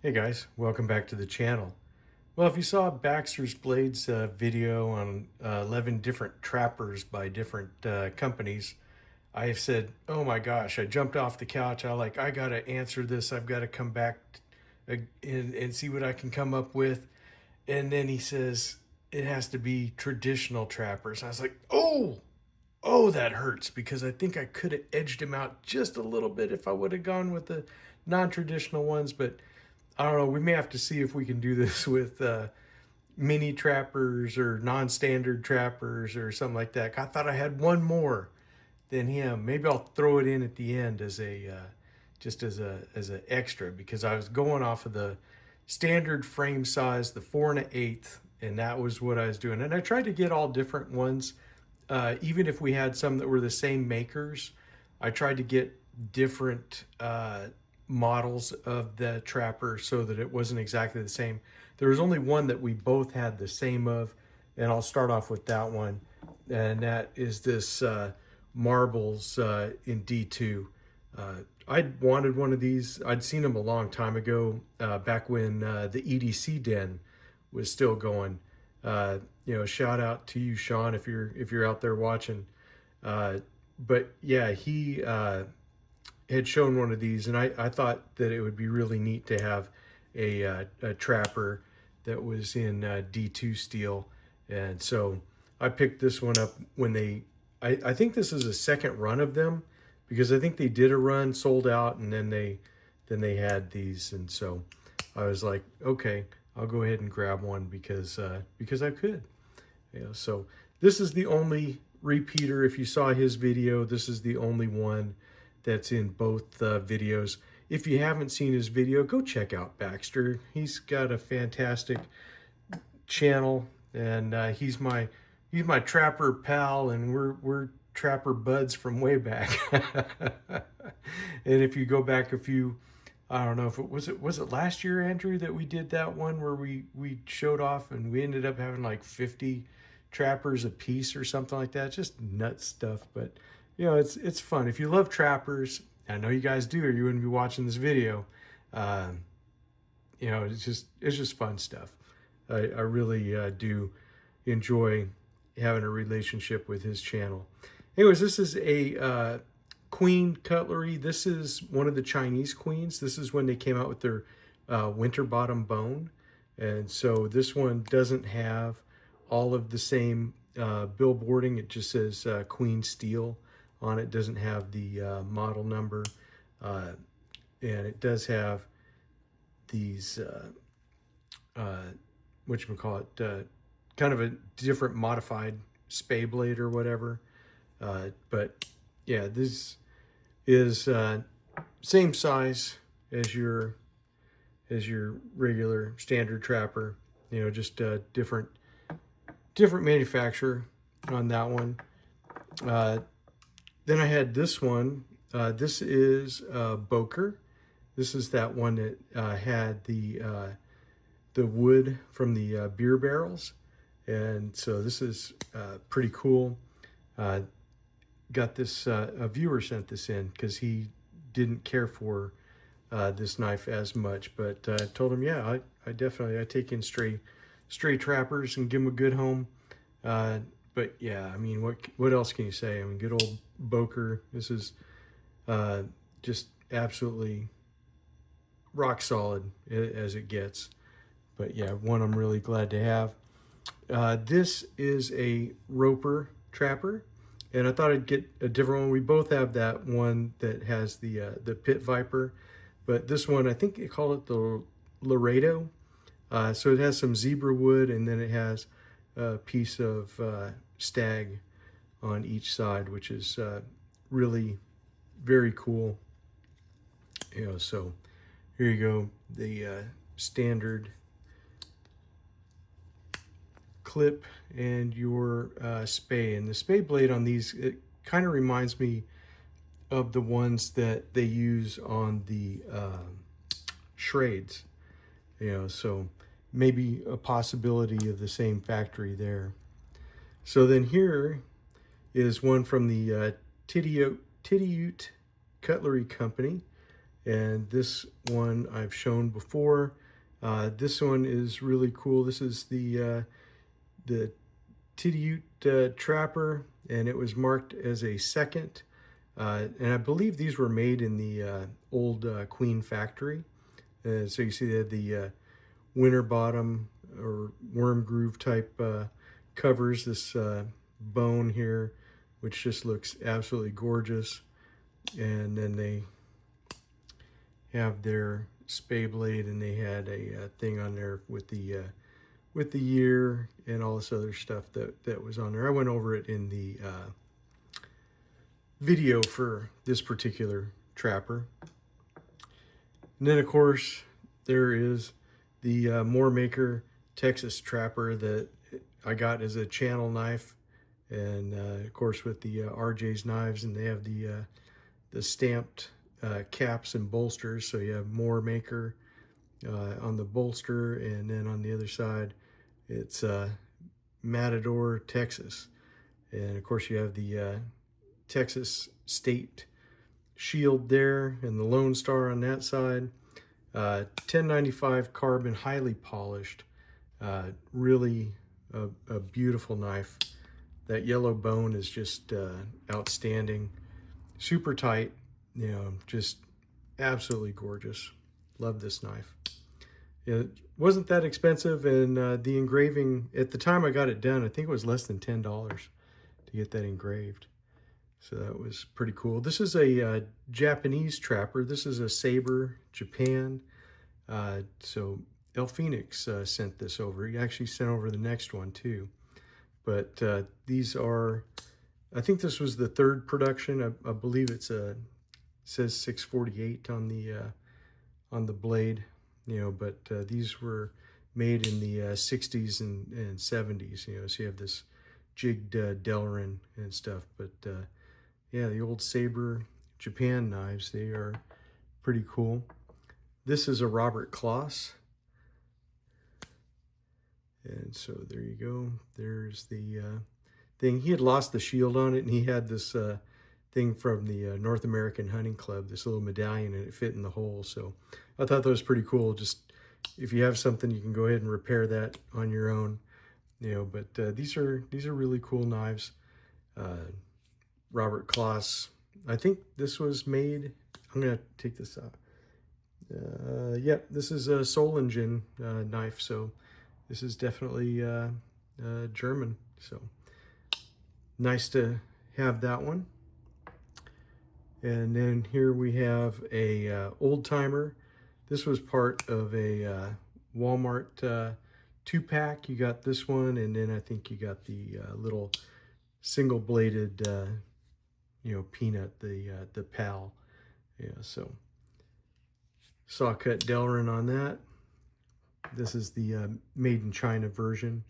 Hey guys, welcome back to the channel. Well, if you saw Baxter's Blades video on 11 different trappers by different companies, I have said, oh my gosh, I jumped off the couch. I gotta answer this. I've got to come back and see what I can come up with. And then he says, it has to be traditional trappers. I was like, oh, that hurts because I think I could have edged him out just a little bit if I would have gone with the non-traditional ones, but I don't know. We may have to see if we can do this with mini trappers or non-standard trappers or something like that. I thought I had one more than him. Maybe I'll throw it in at the end as a just as an extra because I was going off of the standard frame size, the 4 1/8, and that was what I was doing. And I tried to get all different ones, even if we had some that were the same makers. I tried to get different models of the trapper so that it wasn't exactly the same. There was only one that we both had the same of, and I'll start off with that one, and that is this Marbles in D2. I'd wanted one of these. I'd seen them a long time ago, back when the EDC den was still going. Shout out to you, Sean, if you're out there watching. But yeah, he had shown one of these, and I thought that it would be really neat to have a trapper that was in D2 steel. And so I picked this one up when I think this is a second run of them, because I think they did a run, sold out, and then they had these. And so I was like, okay, I'll go ahead and grab one because I could. So this is the only repeater. If you saw his video, this is the only one that's in both videos. If you haven't seen his video, go check out Baxter. He's got a fantastic channel, and he's my trapper pal, and we're trapper buds from way back. And if you go back a few, I don't know if it was it last year, Andrew, that we did that one where we showed off and we ended up having like 50 trappers a piece or something like that. Just nuts stuff. But it's fun. If you love trappers, I know you guys do, or you wouldn't be watching this video. It's just fun stuff. I really do enjoy having a relationship with his channel. Anyways, this is a queen cutlery. This is one of the Chinese queens. This is when they came out with their winter bottom bone. And so this one doesn't have all of the same billboarding. It just says queen steel on it. Doesn't have the model number. And it does have these, kind of a different modified spay blade or whatever. But yeah, this is same size as your regular standard trapper. Just different manufacturer on that one. Then I had this one. This is Boker. This is that one that had the wood from the beer barrels. And so this is pretty cool. Got this, a viewer sent this in because he didn't care for this knife as much, but I told him, yeah, I definitely take in stray trappers and give them a good home. But yeah, I mean, what else can you say? I mean, good old Boker. This is just absolutely rock solid as it gets. But yeah, one I'm really glad to have. This is a Roper trapper, and I thought I'd get a different one. We both have that one that has the Pit Viper, but this one, I think they call it the Laredo. So it has some zebra wood, and then it has a piece of stag on each side, which is really very cool. So here you go, the standard clip and your spay. And the spay blade on these, it kind of reminds me of the ones that they use on the Schrades. So maybe a possibility of the same factory there. So then here is one from the Tittiute Cutlery Company. And this one I've shown before. This one is really cool. This is the Tittiute Trapper, and it was marked as a second. And I believe these were made in the old Queen factory. So you see they had the winter bottom or worm groove type covers, this bone here, which just looks absolutely gorgeous. And then they have their spay blade, and they had a thing on there with the year and all this other stuff that was on there. I went over it in the video for this particular trapper. And then of course there is the Mooremaker Texas trapper that I got as a channel knife, and of course with the RJ's knives, and they have the stamped caps and bolsters. So you have Mooremaker on the bolster, and then on the other side it's Matador Texas, and of course you have the Texas state shield there and the Lone Star on that side. 1095 carbon, highly polished, really a beautiful knife. That yellow bone is just outstanding, super tight, you know, just absolutely gorgeous. Love this knife. It wasn't that expensive, and the engraving, at the time I got it done, I think it was less than $10 to get that engraved. So that was pretty cool. This is a Japanese trapper. This is a Saber, Japan. So El Phoenix sent this over. He actually sent over the next one too. But these are, I think this was the third production. I believe it says 648 on the blade, you know, but these were made in the 60s and 70s, you know, so you have this jigged Delrin and stuff. But yeah, the old Saber Japan knives, they are pretty cool. This is a Robert Kloss. And so there you go. There's the thing. He had lost the shield on it, and he had this thing from the North American Hunting Club, this little medallion, and it fit in the hole. So I thought that was pretty cool. Just if you have something, you can go ahead and repair that on your own, you know. But these are really cool knives. Robert Kloss. I think this was made, I'm gonna take this out. Yep, this is a Solingen knife, so this is definitely German. So nice to have that one. And then here we have a old timer. This was part of a Walmart 2-pack. You got this one, and then I think you got the little single bladed you know, peanut, the PAL. Yeah, so saw cut Delrin on that. This is the made in China version.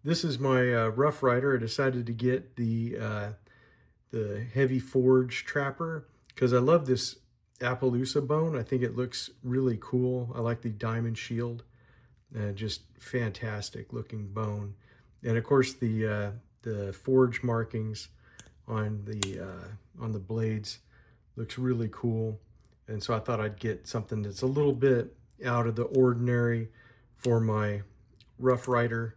This is my Rough Rider. I decided to get the heavy forge trapper because I love this Appaloosa bone. I think it looks really cool. I like the diamond shield. Just fantastic looking bone. And of course the forge markings on the blades looks really cool. And so I thought I'd get something that's a little bit out of the ordinary for my Rough Rider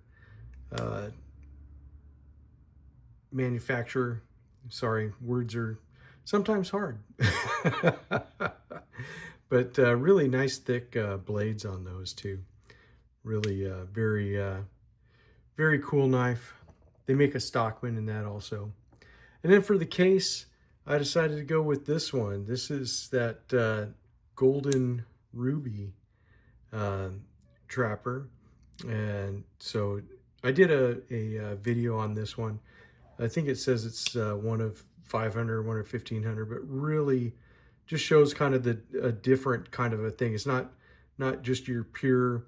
manufacturer. Sorry, words are sometimes hard. But really nice thick blades on those too. Really very cool knife. They make a Stockman in that also. And then for the case, I decided to go with this one. This is that golden ruby trapper. And so I did a video on this one. I think it says it's one of 500, one of 1500, but really just shows kind of a different kind of a thing. It's not just your pure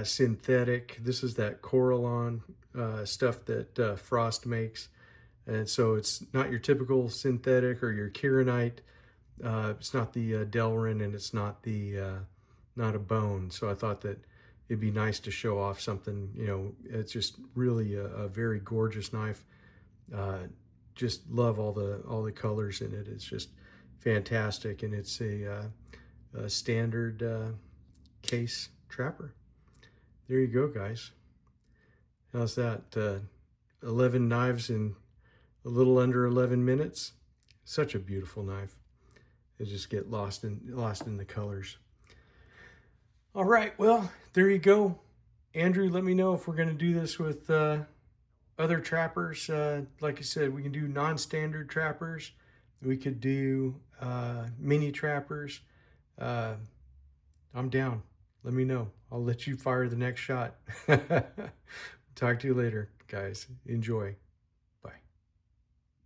synthetic. This is that Corallon stuff that Frost makes. And so it's not your typical synthetic or your Kieranite. It's not the Delrin, and it's not a bone. So I thought that it'd be nice to show off something, you know. It's just really a very gorgeous knife. Just love all the colors in it. It's just fantastic, and it's a standard case trapper. There you go, guys. How's that? 11 knives in a little under 11 minutes. Such a beautiful knife. It just get lost in the colors. All right, well, there you go. Andrew, let me know if we're going to do this with other trappers. Like I said, we can do non-standard trappers. We could do mini trappers. I'm down. Let me know. I'll let you fire the next shot. Talk to you later, guys. Enjoy.